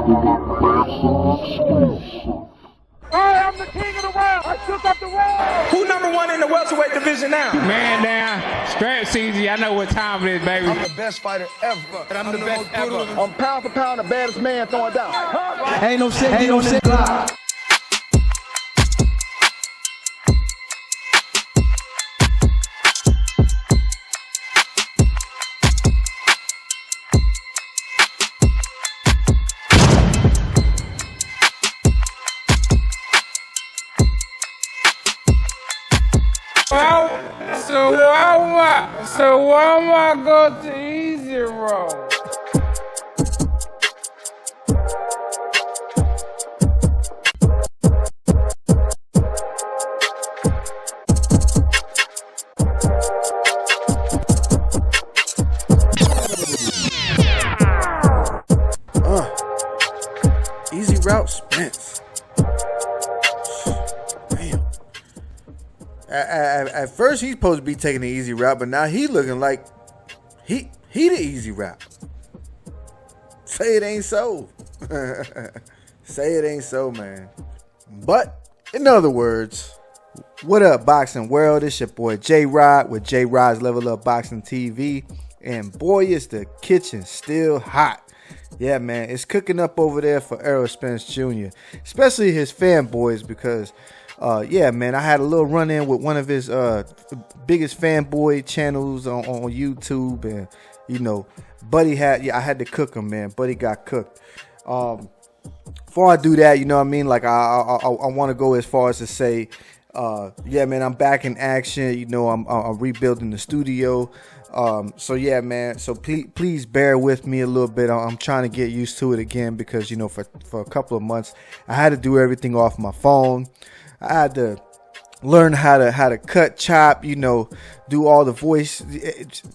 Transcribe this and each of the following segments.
I'm the king of the world. I shook up the world. Who number one in the welterweight division now? Man down, straps easy. I know what time it is, baby. I'm the best fighter ever. I'm the best ever. I'm pound for pound the baddest man throwing down. Ain't no safety on this block. So why am I go to easy road? Easy route, Spence. Damn. At first, he's supposed to be taking the easy route, but now he looking like he the easy route. Say it ain't so. Say it ain't so, man. But in other words, what up, boxing world? It's your boy J Rod with J Rod's Level Up Boxing TV, and boy, is the kitchen still hot. Yeah, man, it's cooking up over there for Errol Spence Jr., especially his fanboys, because yeah, man, I had a little run-in with one of his biggest fanboy channels on YouTube, and, you know, Buddy I had to cook him, man. Buddy got cooked. Before I do that, you know what I mean, like, I want to go as far as to say, yeah, man, I'm back in action. You know, I'm rebuilding the studio. So yeah, man, so please bear with me a little bit. I'm trying to get used to it again, because, you know, for a couple of months I had to do everything off my phone. I had to learn how to cut, chop, you know, do all the voice,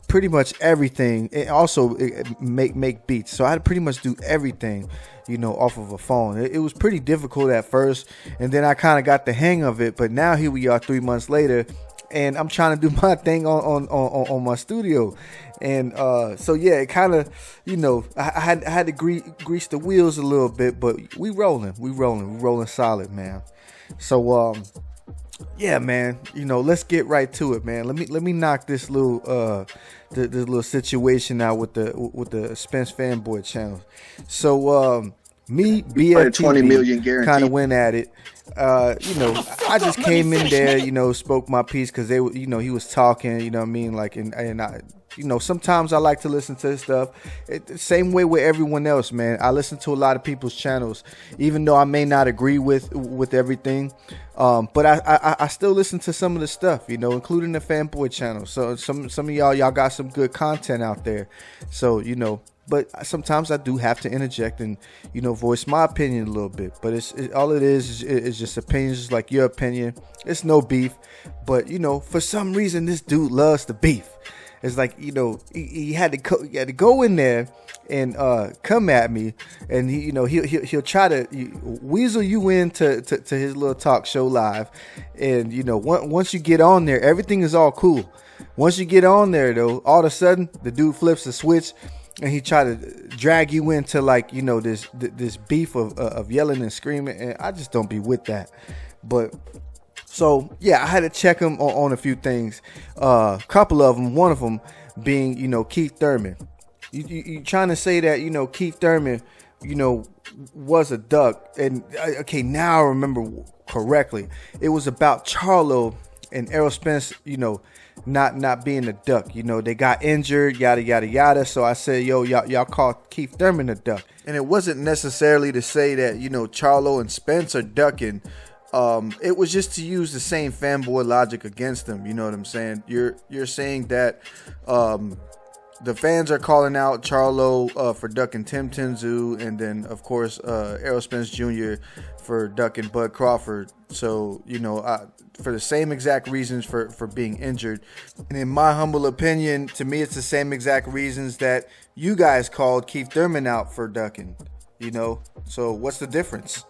pretty much everything, and also make beats. So I had to pretty much do everything, you know, off of a phone. It was pretty difficult at first, and then I kind of got the hang of it. But now here we are 3 months later, and I'm trying to do my thing on my studio. And so yeah, it kind of, you know, I had to grease the wheels a little bit, but we rolling solid, man. So yeah, man, you know, let's get right to it, man. Let me knock this little this little situation out with the Spence Fanboy channel. So me, BFTB, kind of went at it. You know, I just came in there, you know, spoke my piece, because they, you know, he was talking, you know what I mean, like, and I, you know, sometimes I like to listen to his stuff. Same way with everyone else, man. I listen to a lot of people's channels, even though I may not agree with everything. But I still listen to some of the stuff, you know, including the fanboy channel. So some of y'all got some good content out there. So, you know, but sometimes I do have to interject and, you know, voice my opinion a little bit. But all it is just opinions, just like your opinion. It's no beef. But, you know, for some reason, this dude loves the beef. It's like, you know, he had to go in there and come at me, and he, you know, he'll try to weasel you into his little talk show live. And, you know, once you get on there, everything is all cool. Once you get on there, though, all of a sudden the dude flips the switch, and he try to drag you into, like, you know, this beef of yelling and screaming, and I just don't be with that. But so yeah, I had to check him on a few things. Couple of them, one of them being, you know, Keith Thurman. You trying to say that, you know, Keith Thurman, you know, was a duck, and okay, now I remember correctly. It was about Charlo and Errol Spence, you know, not being a duck. You know, they got injured, yada yada yada. So I said, yo, y'all call Keith Thurman a duck, and it wasn't necessarily to say that, you know, Charlo and Spence are ducking. It was just to use the same fanboy logic against them. You know what I'm saying? You're saying that the fans are calling out Charlo for ducking Tim Tszyu, and then of course Errol Spence Jr. for ducking Bud Crawford. So, you know, for the same exact reasons for being injured. And in my humble opinion, to me, it's the same exact reasons that you guys called Keith Thurman out for ducking. You know, so what's the difference?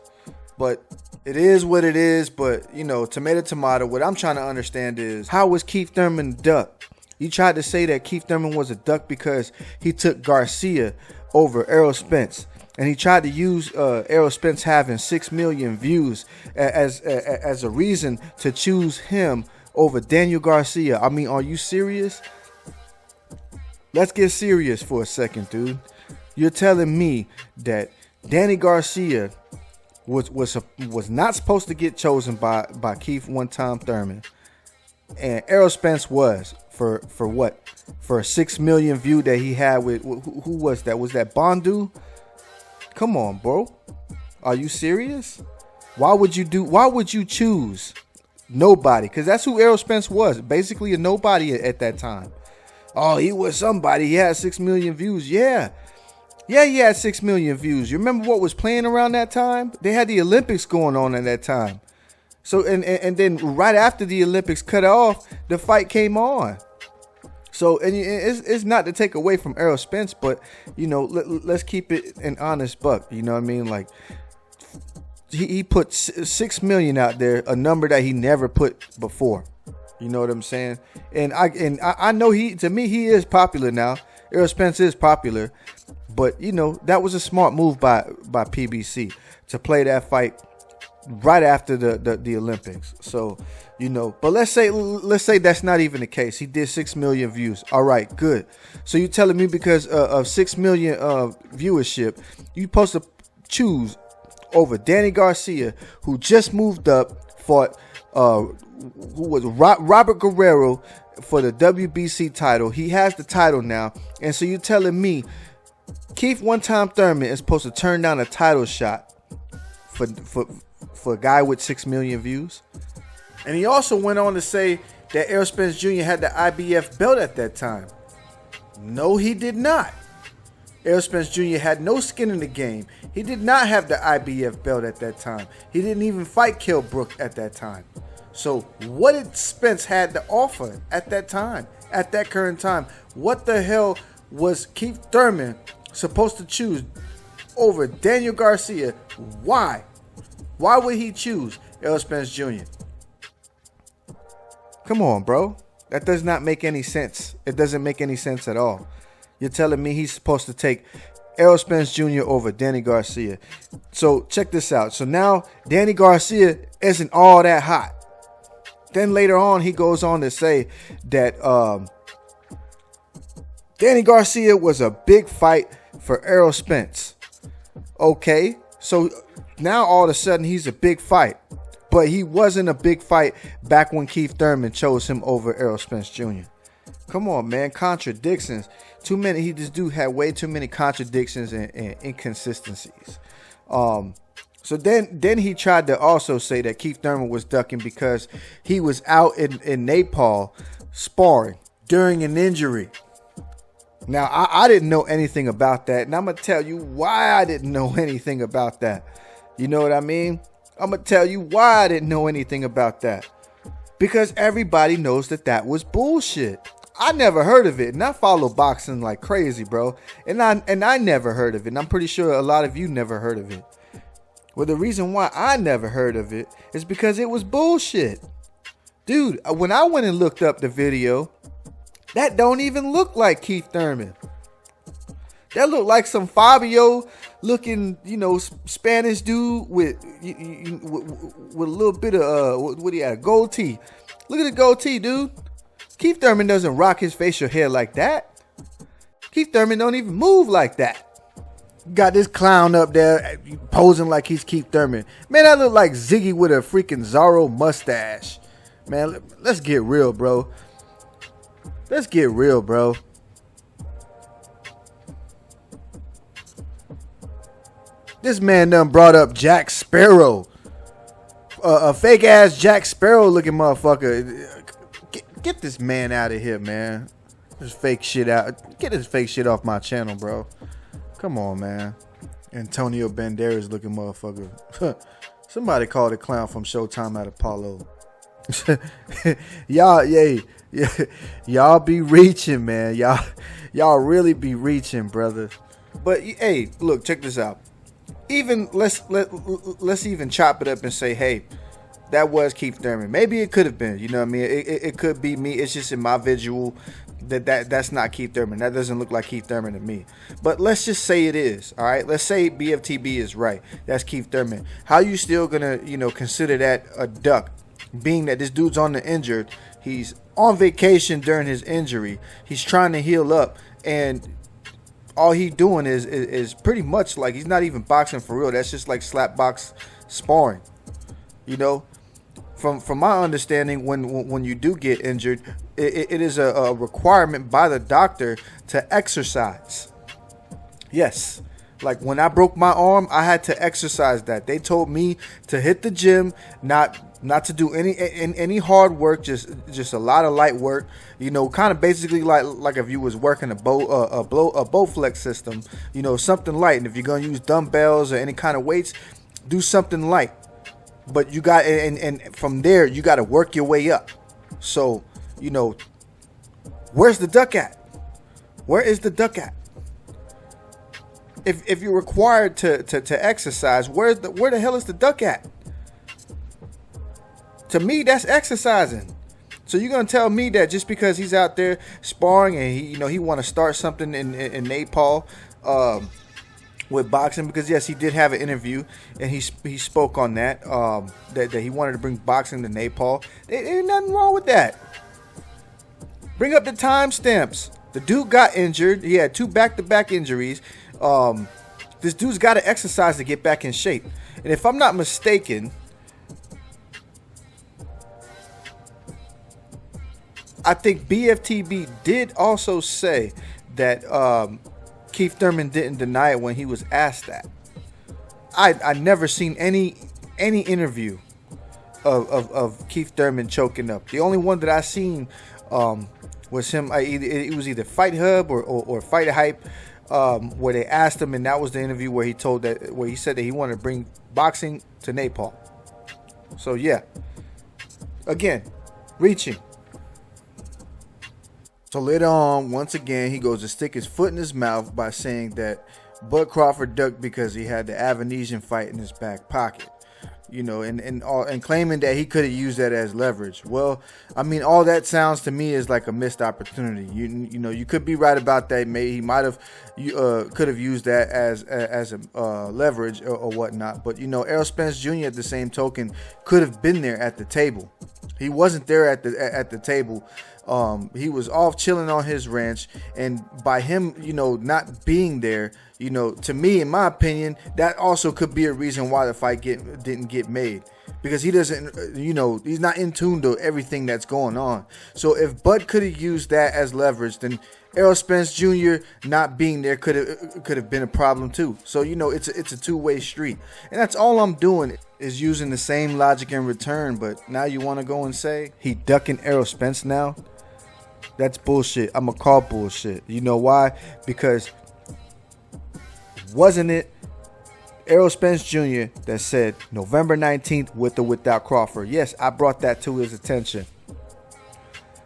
But it is what it is. But, you know, tomato. What I'm trying to understand is, how was Keith Thurman a duck? You tried to say that Keith Thurman was a duck because he took Garcia over Errol Spence. And he tried to use Errol Spence having 6 million views as a reason to choose him over Daniel Garcia. I mean, are you serious? Let's get serious for a second, dude. You're telling me that Danny Garcia was not supposed to get chosen by Keith one-time Thurman, and Errol Spence was for what? For a 6 million view that he had with who was that? Was that Bondu? Come on, bro. Are you serious? Why would you choose nobody? Because that's who Errol Spence was. Basically a nobody at that time. Oh, he was somebody. He had 6 million views. Yeah, he had 6 million views. You remember what was playing around that time? They had the Olympics going on at that time. So, and then right after the Olympics cut off, the fight came on. So, and it's not to take away from Errol Spence, but, you know, let's keep it an honest buck. You know what I mean? Like, he put 6 million out there, a number that he never put before. You know what I'm saying? And I know to me, he is popular now. Errol Spence is popular, but, you know, that was a smart move by PBC to play that fight right after the Olympics. So, you know, but let's say that's not even the case. He did 6 million views. All right, good. So you're telling me because of 6 million viewership, you're supposed to choose over Danny Garcia, who just moved up, fought who was Robert Guerrero for the WBC title. He has the title now, and so you're telling me Keith one-time Thurman is supposed to turn down a title shot for a guy with 6 million views? And he also went on to say that Errol Spence Jr. had the IBF belt at that time. No, he did not. Errol Spence Jr. had no skin in the game. He did not have the IBF belt at that time. He didn't even fight Kell Brook at that time. So what did Spence had to offer at that time, at that current time? What the hell was Keith Thurman supposed to choose over Daniel Garcia? Why? Why would he choose Errol Spence Jr.? Come on, bro. That does not make any sense. It doesn't make any sense at all. You're telling me he's supposed to take Errol Spence Jr. over Danny Garcia. So check this out. So now Danny Garcia isn't all that hot. Then later on, he goes on to say that Danny Garcia was a big fight for Errol Spence. Okay, so now all of a sudden he's a big fight. But he wasn't a big fight back when Keith Thurman chose him over Errol Spence Jr. Come on, man. Contradictions. Too many. This dude had way too many contradictions and inconsistencies. So then he tried to also say that Keith Thurman was ducking because he was out in Nepal sparring during an injury. Now, I didn't know anything about that. And I'm going to tell you why I didn't know anything about that. You know what I mean? I'm going to tell you why I didn't know anything about that. Because everybody knows that was bullshit. I never heard of it. And I follow boxing like crazy, bro. And I never heard of it. And I'm pretty sure a lot of you never heard of it. Well, the reason why I never heard of it is because it was bullshit. Dude, when I went and looked up the video, that don't even look like Keith Thurman. That looked like some Fabio looking, you know, Spanish dude with a little bit of, what do you have, goatee. Look at the goatee, dude. Keith Thurman doesn't rock his facial hair like that. Keith Thurman don't even move like that. Got this clown up there posing like he's Keith Thurman. Man, that look like Ziggy with a freaking Zorro mustache. Man, let's get real, bro. Let's get real, bro. This man done brought up Jack Sparrow. A fake ass Jack Sparrow looking motherfucker. Get this man out of here, man. This fake shit out. Get this fake shit off my channel, bro. Come on, man. Antonio Banderas looking motherfucker. Somebody called the clown from Showtime at Apollo. Y'all be reaching, man. Y'all really be reaching, brother. But hey, look, check this out. Even let's even chop it up and say, hey, that was Keith Thurman. Maybe it could have been, you know what I mean? It could be me. It's just in my visual, That's not Keith Thurman. That doesn't look like Keith Thurman to me. But let's just say it is. All right. Let's say BFTB is right. That's Keith Thurman. How you still gonna, consider that a duck? Being that this dude's on the injured, he's on vacation during his injury. He's trying to heal up, and all he's doing is pretty much like he's not even boxing for real. That's just like slap box sparring. From my understanding, when you do get injured, it is a requirement by the doctor to exercise. Yes. Like when I broke my arm, I had to exercise that. They told me to hit the gym, not to do any hard work, just a lot of light work. Kind of basically like if you was working a bow flex system, something light. And if you're gonna use dumbbells or any kind of weights, do something light. But you got and from there you got to work your way up. So where's the duck at? Where is the duck at? If you're required to exercise, where the hell is the duck at? To me, that's exercising. So you're gonna tell me that just because he's out there sparring and he want to start something in Nepal with boxing, because yes, he did have an interview and he spoke on that that he wanted to bring boxing to Nepal. There ain't nothing wrong with that. Bring up the timestamps. The dude got injured. He had 2 back-to-back injuries. This dude's got to exercise to get back in shape. And if I'm not mistaken, I think BFTB did also say that Keith Thurman didn't deny it when he was asked that. I never seen any interview of Keith Thurman choking up. The only one that I seen was him. It was either Fight Hub or Fight Hype, where they asked him, and that was the interview where he said that he wanted to bring boxing to Nepal. So yeah, again, reaching. So later on, once again, he goes to stick his foot in his mouth by saying that Bud Crawford ducked because he had the Avanesian fight in his back pocket. And claiming that he could have used that as leverage. Well, I mean, all that sounds to me is like a missed opportunity. You could be right about that. Maybe he might have, could have used that as a leverage or whatnot. But Errol Spence Jr. at the same token could have been there at the table. He wasn't there at the table. He was off chilling on his ranch, and by him, not being there, to me, in my opinion, that also could be a reason why the fight didn't get made, because he doesn't, he's not in tune to everything that's going on. So if Bud could have used that as leverage, then Errol Spence Jr. not being there could have been a problem too. So it's a two-way street, and that's all I'm doing is using the same logic in return. But now you want to go and say he ducking Errol Spence now? That's bullshit. I'm gonna call bullshit. You know why? Because wasn't it Errol Spence Jr. that said November 19th with or without Crawford? Yes, I brought that to his attention.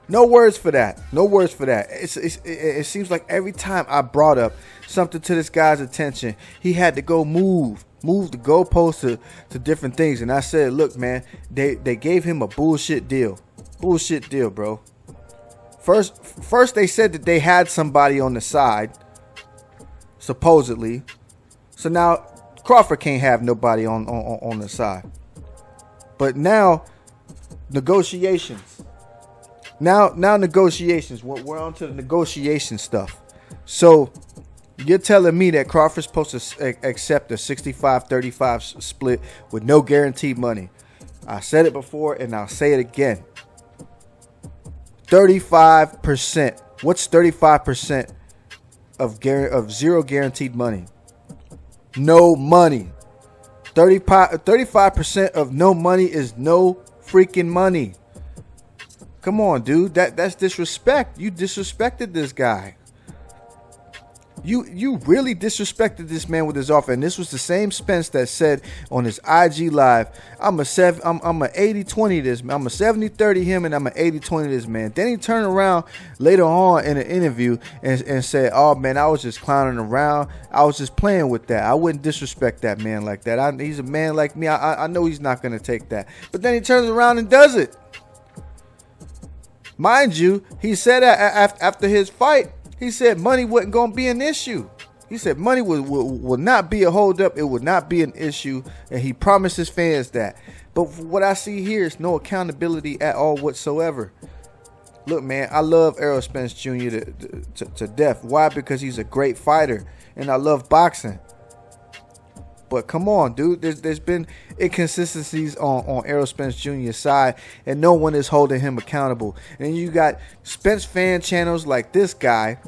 No words for that. No words for that. It seems like every time I brought up something to this guy's attention, he had to go move the goalposts to different things. And I said, look, man, they gave him a bullshit deal. Bullshit deal, bro. First they said that they had somebody on the side, supposedly. So now Crawford can't have nobody on the side. But now negotiations. Now negotiations. We're on to the negotiation stuff. So you're telling me that Crawford's supposed to accept a 65-35 split with no guaranteed money. I said it before and I'll say it again. 35%. What's 35% of zero guaranteed money? No money. 35% of no money is no freaking money. Come on, dude. That's disrespect. You disrespected this guy. You really disrespected this man with his offer. And this was the same Spence that said on his IG live, I'm a 80-20 this man. I'm a 70-30 him, and I'm an 80-20 this man. Then he turned around later on in an interview and said, oh man, I was just clowning around. I was just playing with that. I wouldn't disrespect that man like that. He's a man like me. I know he's not going to take that. But then he turns around and does it. Mind you, he said after his fight, he said money wasn't going to be an issue. He said money will not be a holdup. It would not be an issue. And he promised his fans that. But what I see here is no accountability at all whatsoever. Look, man, I love Errol Spence Jr. to death. Why? Because he's a great fighter. And I love boxing. But come on, dude. There's been inconsistencies on Errol Spence Jr.'s side, and no one is holding him accountable. And you got Spence fan channels like this guy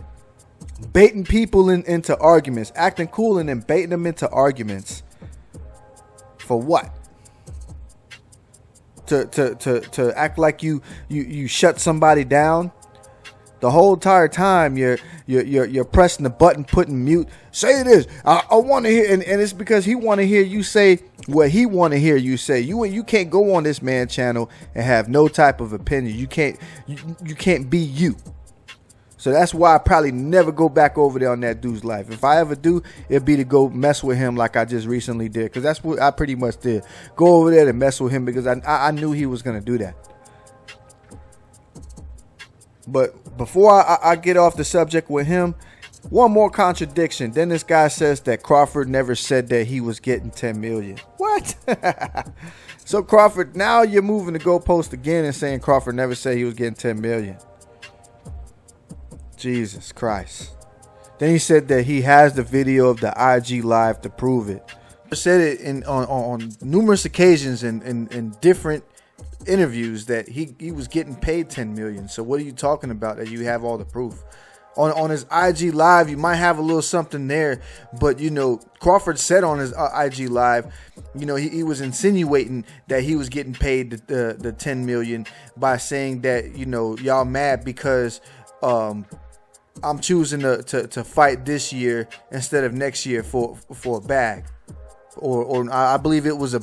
baiting people into arguments, acting cool and then baiting them into arguments. For what? To act like you shut somebody down. The whole entire time you're pressing the button, putting mute. Say this. I want to hear, and it's because he want to hear you say what he want to hear you say. You can't go on this man channel and have no type of opinion. You can't be you. So that's why I probably never go back over there on that dude's life. If I ever do, it'd be to go mess with him like I just recently did, because that's what I pretty much did. Go over there to mess with him because I knew he was gonna do that. But before I get off the subject with him, one more contradiction. Then this guy says that Crawford never said that he was getting 10 million. What? So Crawford, now you're moving the goalpost again and saying Crawford never said he was getting 10 million. Jesus Christ. Then he said that he has the video of the IG live to prove it. I said it on numerous occasions in different interviews that he was getting paid 10 million. So what are you talking about that you have all the proof? On his IG live, you might have a little something there, but you know, Crawford said on his IG live, you know, he was insinuating that he was getting paid the 10 million by saying that, you know, y'all mad because I'm choosing to fight this year instead of next year for a bag. Or I believe it was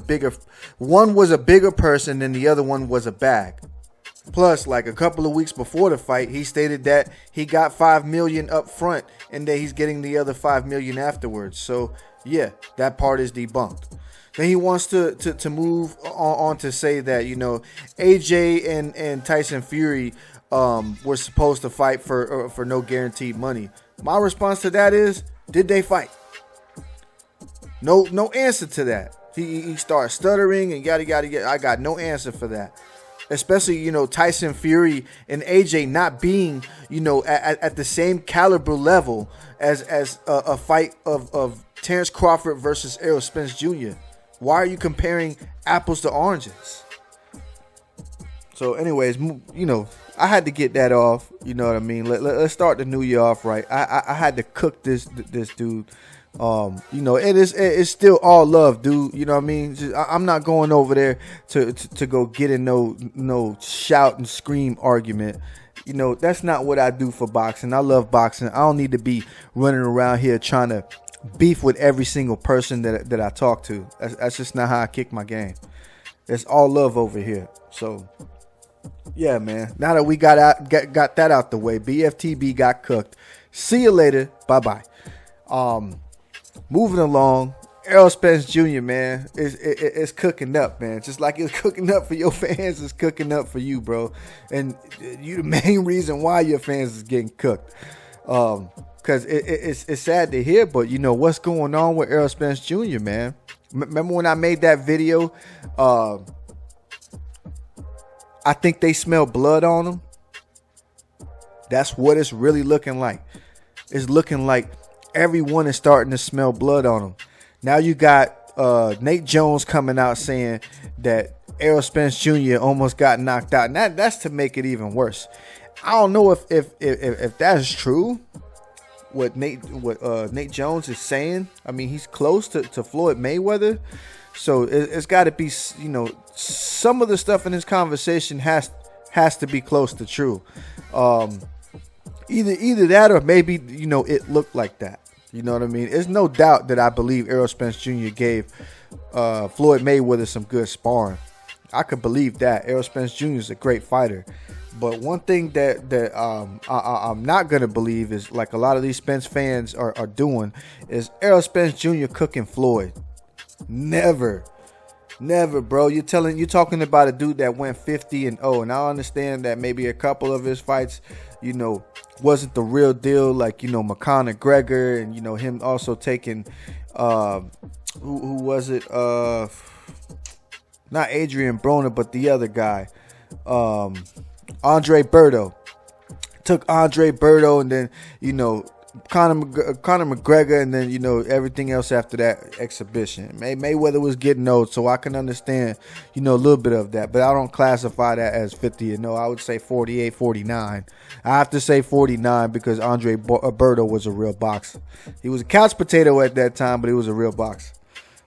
one was a bigger person than the other one was a bag. Plus, like a couple of weeks before the fight, he stated that he got 5 million up front and that he's getting the other 5 million afterwards. So yeah, that part is debunked. Then he wants to move on to say that, you know, AJ and Tyson Fury were supposed to fight for no guaranteed money. My response to that is, did they fight? No answer to that. He starts stuttering and yada. I got no answer for that. Especially, you know, Tyson Fury and AJ not being, you know, at the same caliber level as a fight of Terrence Crawford versus Errol Spence Jr. Why are you comparing apples to oranges? So anyways, you know, I had to get that off. You know what I mean? Let's start the new year off right. I had to cook this dude. You know, it's still all love, dude. You know what I mean? I'm not going over there to go get in no shout and scream argument. You know, that's not what I do for boxing. I love boxing. I don't need to be running around here trying to beef with every single person that I talk to. That's just not how I kick my game. It's all love over here. So yeah, man. Now that we got that out the way, BFTB got cooked. See you later. Bye-bye. Moving along, Errol Spence Jr., man, it's cooking up, man. Just like it's cooking up for your fans, it's cooking up for you, bro. And you the main reason why your fans is getting cooked. Because it's sad to hear, but you know what's going on with Errol Spence Jr., man. Remember when I made that video? I think they smell blood on him. That's what it's really looking like. It's looking like everyone is starting to smell blood on him. Now you got NateJones coming out saying that Errol Spence Jr. almost got knocked out. And that's to make it even worse. I don't know if that's true. What NateJones is saying. I mean, he's close to Floyd Mayweather. So it's got to be, you know, some of the stuff in this conversation has to be close to true. Either that or maybe, you know, it looked like that. You know what I mean? There's no doubt that I believe Errol Spence Jr. gave Floyd Mayweather some good sparring. I could believe that. Errol Spence Jr. is a great fighter. But one thing that I'm not going to believe is, like a lot of these Spence fans are doing, is Errol Spence Jr. cooking Floyd. Never. Never, bro. You're talking about a dude that went 50-0, and I understand that maybe a couple of his fights, you know, wasn't the real deal, like, you know, McGregor, and, you know, him also taking who was it? Not Adrian Broner, but the other guy, Andre Berto. Took Andre Berto, and then, you know, Conor McGregor, and then, you know, everything else after that exhibition. Mayweather was getting old, so I can understand, you know, a little bit of that, but I don't classify that as 50-0. I would say 48, 49. I have to say 49 because Andre Berto was a real boxer. He was a couch potato at that time, but he was a real boxer.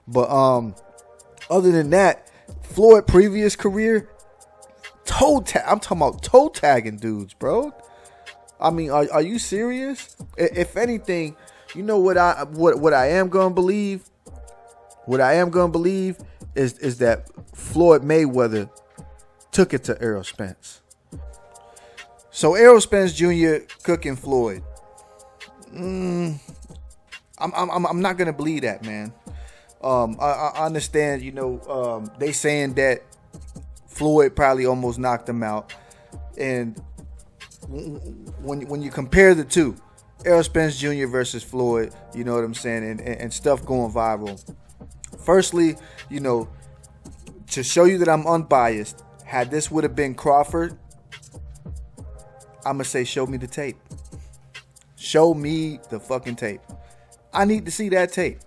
But other than that, Floyd previous career, I'm talking about toe tagging dudes, bro. I mean, are you serious? If anything, you know what I am gonna believe? What I am gonna believe is that Floyd Mayweather took it to Errol Spence. So Errol Spence Jr. cooking Floyd. I'm not gonna believe that, man. I understand, you know, they saying that Floyd probably almost knocked him out, and when you compare the two, Errol Spence Jr. versus Floyd, you know what I'm saying, and stuff going viral. Firstly, you know, to show you that I'm unbiased, had this would have been Crawford, I'm gonna say show me the tape. Show me the fucking tape. I need to see that tape.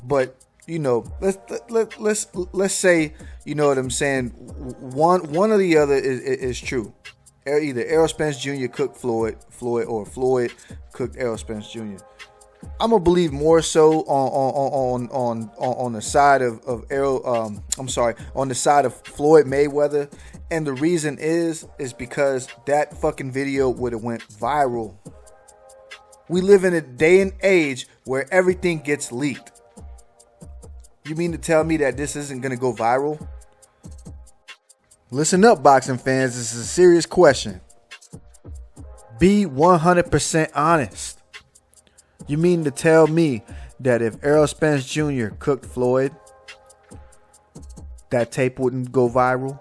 But, you know, let's say, you know what I'm saying, one or the other is true. Either Errol Spence Jr. cooked Floyd, or Floyd cooked Errol Spence Jr. I'm gonna believe more so on the side of Errol. On the side of Floyd Mayweather, and the reason is because that fucking video would have went viral. We live in a day and age where everything gets leaked. You mean to tell me that this isn't going to go viral? Listen up, boxing fans. This is a serious question. Be 100% honest. You mean to tell me that if Errol Spence Jr. cooked Floyd, that tape wouldn't go viral?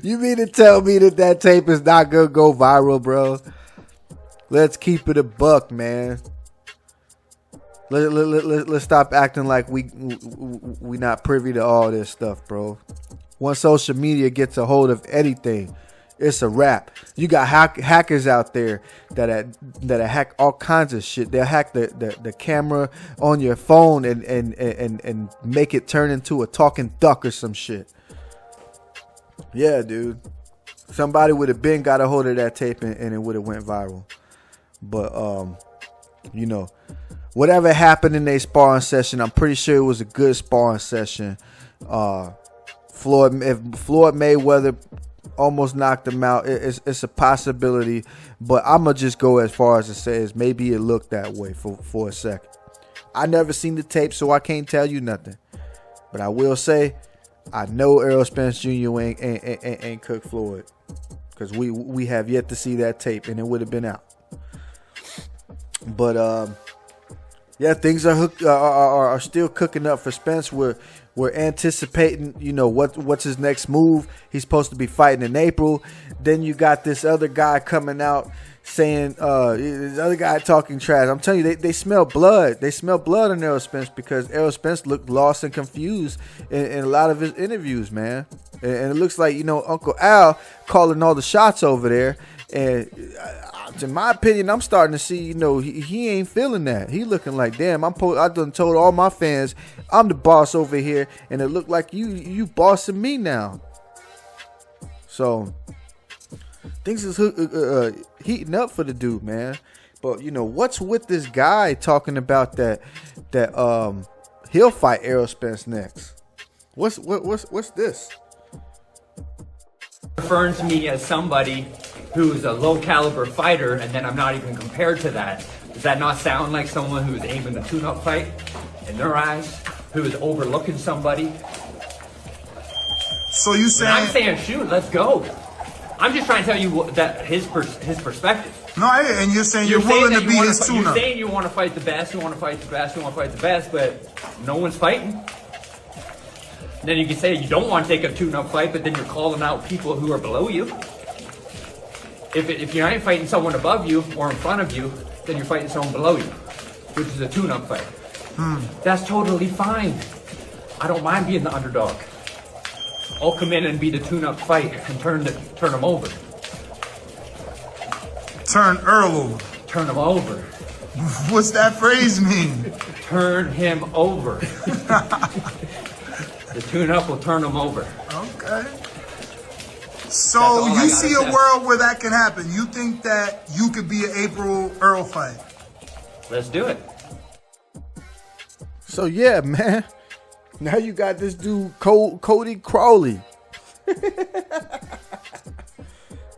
You mean to tell me that tape is not going to go viral, bro? Let's keep it a buck, man. Let's stop acting like we not privy to all this stuff, bro. Once social media gets a hold of anything, it's a wrap. You got hackers out there that hack all kinds of shit. They'll hack the camera on your phone and make it turn into a talking duck or some shit. Yeah, dude. Somebody would have been got a hold of that tape and it would have went viral. But you know, whatever happened in their sparring session, I'm pretty sure it was a good sparring session. Floyd Mayweather almost knocked him out. It's a possibility, but I'm gonna just go as far as to say is maybe it looked that way for a second. I never seen the tape, so I can't tell you nothing. But I will say, I know Errol Spence Jr. ain't cooked Floyd, because we have yet to see that tape, and it would have been out. But yeah, things are still cooking up for Spence. We're anticipating, you know, what's his next move. He's supposed to be fighting in April. Then you got this other guy coming out saying, this other guy talking trash. I'm telling you, they smell blood. They smell blood in Errol Spence, because Errol Spence looked lost and confused in a lot of his interviews, man. And it looks like, you know, Uncle Al calling all the shots over there. And in my opinion, I'm starting to see, you know, he ain't feeling that. He looking like, damn, I done told all my fans I'm the boss over here, and it looked like you bossing me now. So things is heating up for the dude, man. But you know, what's with this guy talking about that he'll fight Errol Spence next? What's this? Referring to me as somebody who's a low caliber fighter, and then I'm not even compared to that. Does that not sound like someone who's aiming a tune-up fight in their eyes, who is overlooking somebody? So you saying? And I'm saying, shoot, let's go. I'm just trying to tell you that his perspective. No, and you're saying you're willing to be his tuna. You're saying you want to fight the best, you want to fight the best, you want to fight the best, but no one's fighting. And then you can say you don't want to take a tune-up fight, but then you're calling out people who are below you. If you ain't fighting someone above you or in front of you, then you're fighting someone below you, which is a tune-up fight. That's totally fine. I don't mind being the underdog. I'll come in and be the tune-up fight and turn them over. Turn Earl over. Turn him over. What's that phrase mean? Turn him over. The tune-up will turn him over. Okay. So you see a world where that can happen. You think that you could be an April Earl fight? Let's do it. So yeah, man. Now you got this dude Cody Crowley.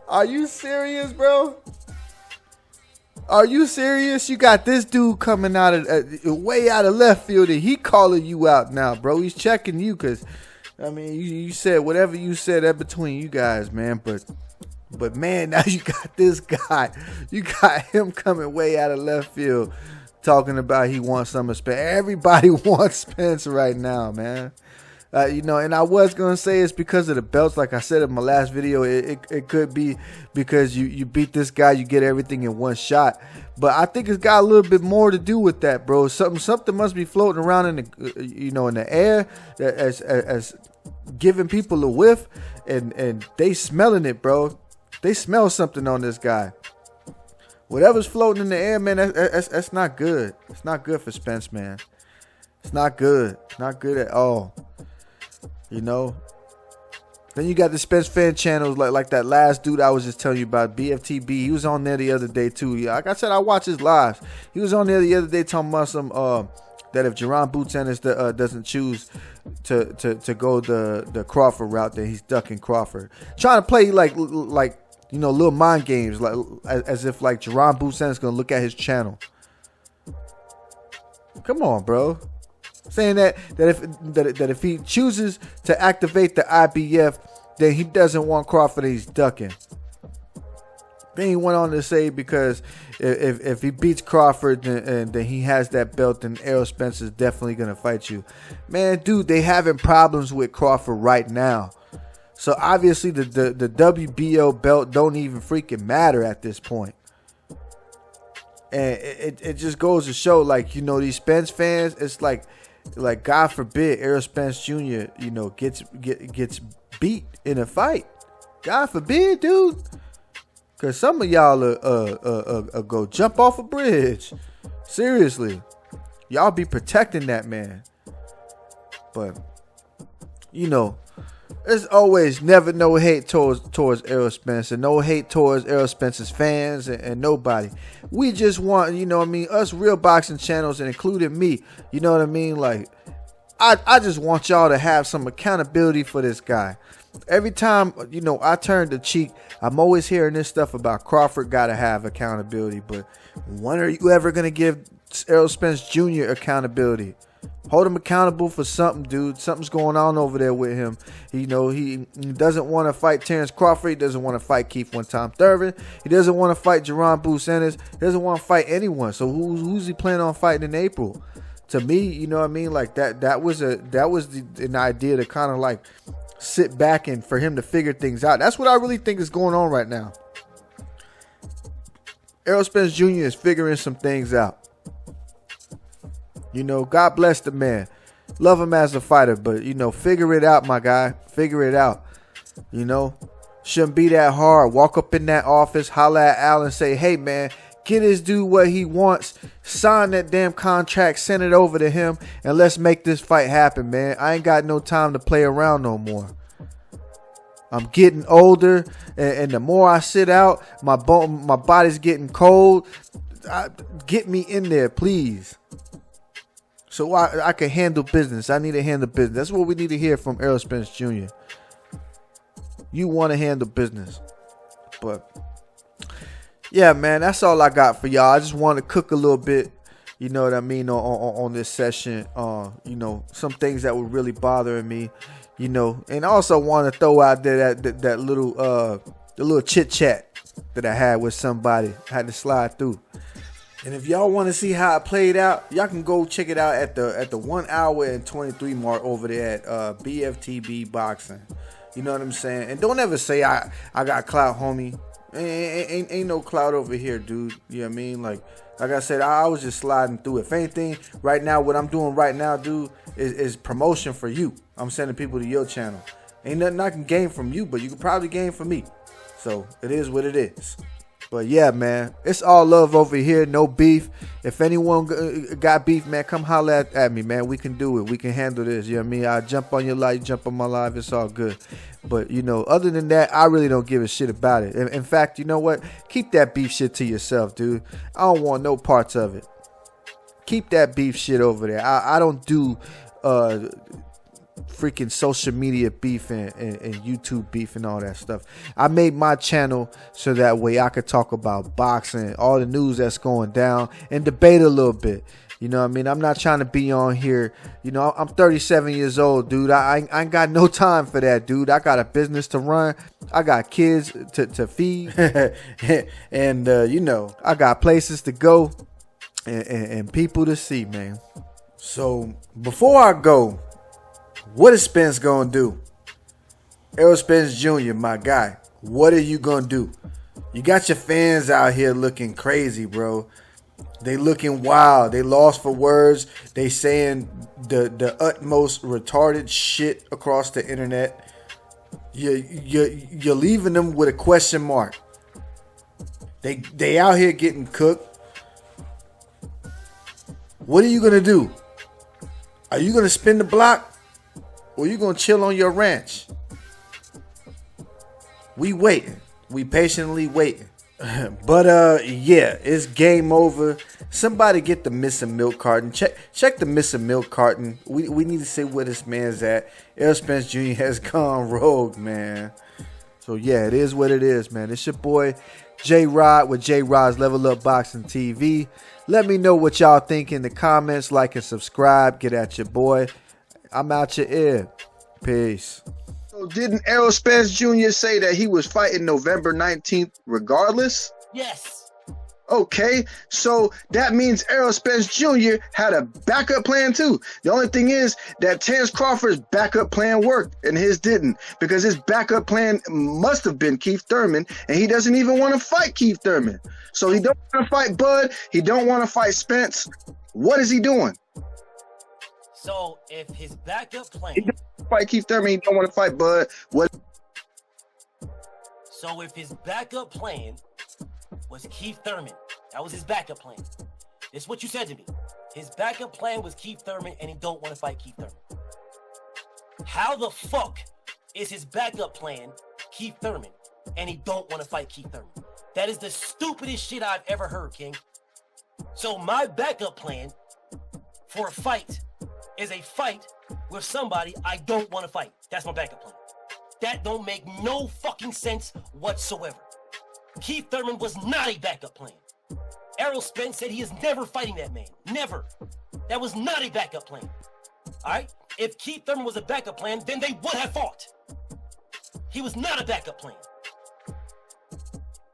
Are you serious, bro? Are you serious? You got this dude coming out of way out of left field, and he calling you out now, bro. He's checking you because, I mean, you said whatever you said that between you guys, man. But man, now you got this guy. You got him coming way out of left field, talking about he wants some of Spence. Everybody wants Spence right now, man. You know, and I was gonna say it's because of the belts. Like I said in my last video, it could be because you beat this guy, you get everything in one shot. But I think it's got a little bit more to do with that, bro. Something must be floating around in the in the air as giving people a whiff, and they smelling it, bro. They smell something on this guy. Whatever's floating in the air, man, that's not good. It's not good for Spence, man. It's not good. Not good at all. You know, then you got the Spence fan channels like that last dude I was just telling you about, BFTB. He was on there the other day too. Like I said, I watch his lives. He was on there the other day talking about some that if Jaron Boots Ennis doesn't choose to go the Crawford route, then he's ducking Crawford. Trying to play like little mind games, like as if like Jaron Boots Ennis gonna look at his channel. Come on, bro. Saying that if he chooses to activate the IBF, then he doesn't want Crawford, he's ducking. Then he went on to say because if he beats Crawford and then he has that belt, then Errol Spence is definitely gonna fight you. Man, dude, they having problems with Crawford right now. So obviously the WBO belt don't even freaking matter at this point. And it just goes to show, like, you know, these Spence fans, it's like God forbid Errol Spence Jr. gets beat in a fight. God forbid, dude. Cause some of y'all go jump off a bridge. Seriously, y'all be protecting that man. But you know, there's always never no hate towards Errol Spence, and no hate towards Errol Spence's fans and nobody. We just want, you know what I mean, us real boxing channels, and including me, you know what I mean? Like, I just want y'all to have some accountability for this guy. Every time, you know, I turn the cheek, I'm always hearing this stuff about Crawford gotta have accountability, but when are you ever gonna give Errol Spence Jr. accountability? Hold him accountable for something, dude. Something's going on over there with him. You know, he doesn't want to fight Terrence Crawford. He doesn't want to fight Keith one-time Thurman. He doesn't want to fight Jaron Boots Ennis. He doesn't want to fight anyone. So who's he planning on fighting in April? To me, you know what I mean? Like that was an idea to kind of like sit back and for him to figure things out. That's what I really think is going on right now. Errol Spence Jr. is figuring some things out. You know, God bless the man. Love him as a fighter, but, you know, figure it out, my guy. Figure it out. You know, shouldn't be that hard. Walk up in that office, holler at Al and say, hey, man, get this dude what he wants. Sign that damn contract, send it over to him, and let's make this fight happen, man. I ain't got no time to play around no more. I'm getting older, and the more I sit out, my body's getting cold. Get me in there, please. So I can handle business. I need to handle business. That's what we need to hear from Errol Spence Jr. You want to handle business. But, yeah, man, that's all I got for y'all. I just want to cook a little bit, you know what I mean, on this session. You know, some things that were really bothering me, you know. And I also want to throw out there that little the little chit chat that I had with somebody. I had to slide through. And if y'all want to see how it played out, y'all can go check it out at the 1 hour and 23 mark over there at BFTB Boxing. You know what I'm saying? And don't ever say I got clout, homie. Ain't no clout over here, dude. You know what I mean? Like I said, I was just sliding through. If anything, right now, what I'm doing right now, dude, is promotion for you. I'm sending people to your channel. Ain't nothing I can gain from you, but you can probably gain from me. So it is what it is. But yeah, man, it's all love over here. No beef. If anyone got beef, man, come holler at me, man. We can do it. We can handle this. You know what I mean? I'll jump on your life, jump on my life. It's all good. But, you know, other than that, I really don't give a shit about it. In fact, you know what? Keep that beef shit to yourself, dude. I don't want no parts of it. Keep that beef shit over there. I don't do freaking social media beef and YouTube beef and all that stuff. I made my channel so that way I could talk about boxing, all the news that's going down, and debate a little bit. You know what I mean? I'm not trying to be on here. You know, I'm 37 years old, dude. I ain't got no time for that, dude. I got a business to run. I got kids to feed. And, you know, I got places to go and people to see, man. So, before I go, what is Spence gonna do? Errol Spence Jr., my guy. What are you gonna do? You got your fans out here looking crazy, bro. They looking wild. They lost for words. They saying the utmost retarded shit across the internet. You're leaving them with a question mark. They out here getting cooked. What are you gonna do? Are you gonna spin the block? Or you gonna chill on your ranch? We waiting. We patiently waiting. But yeah, it's game over. Somebody get the missing milk carton. Check the missing milk carton. We need to see where this man's at. Errol Spence Jr. has gone rogue, man. So yeah, it is what it is, man. It's your boy J Rod with J Rod's Level Up Boxing TV. Let me know what y'all think in the comments. Like and subscribe. Get at your boy. I'm out your ear. Peace. So didn't Errol Spence Jr. say that he was fighting November 19th regardless? Yes. Okay, so that means Errol Spence Jr. had a backup plan too. The only thing is that Terence Crawford's backup plan worked and his didn't, because his backup plan must have been Keith Thurman, and he doesn't even want to fight Keith Thurman. So he don't want to fight Bud. He don't want to fight Spence. What is he doing? So if his backup plan, he don't fight Keith Thurman, he don't want to fight Bud. What? So if his backup plan was Keith Thurman, that was his backup plan. This is what you said to me. His backup plan was Keith Thurman, and he don't want to fight Keith Thurman. How the fuck is his backup plan Keith Thurman, and he don't want to fight Keith Thurman? That is the stupidest shit I've ever heard, King. So my backup plan for a fight is a fight with somebody I don't want to fight. That's my backup plan. That don't make no fucking sense whatsoever. Keith Thurman was not a backup plan. Errol Spence said he is never fighting that man. Never. That was not a backup plan. All right? If Keith Thurman was a backup plan, then they would have fought. He was not a backup plan.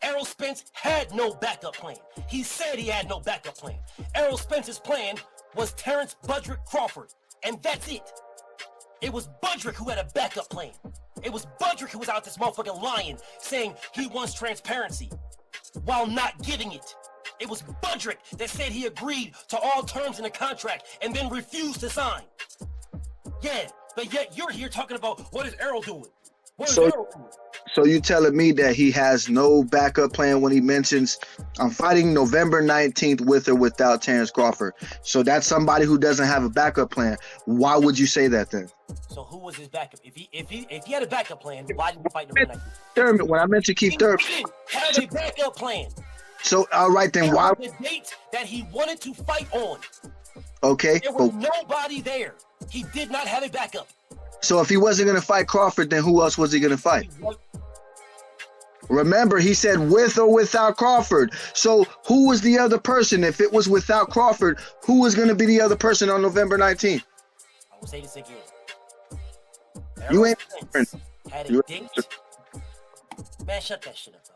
Errol Spence had no backup plan. He said he had no backup plan. Errol Spence's plan was Terrence Budrick Crawford, and that's it. It was Budrick who had a backup plan. It was Budrick who was out this motherfucking lying, saying he wants transparency while not giving it. It was Budrick that said he agreed to all terms in the contract and then refused to sign. Yeah, but yet you're here talking about what is Errol doing? What is Errol doing? So you telling me that he has no backup plan when he mentions I'm fighting November 19th with or without Terence Crawford. So that's somebody who doesn't have a backup plan. Why would you say that then? So who was his backup? If he had a backup plan, why didn't he fight November 19th? Thurman, when I mentioned Keith Thurman, had a backup plan. So all right then, why the date that he wanted to fight on? Okay, there was nobody there. He did not have a backup. So if he wasn't going to fight Crawford, then who else was he going to fight? Remember, he said with or without Crawford. So who was the other person? If it was without Crawford, who was going to be the other person on November 19th? I will say this again. You ain't had a date Man, shut that shit up.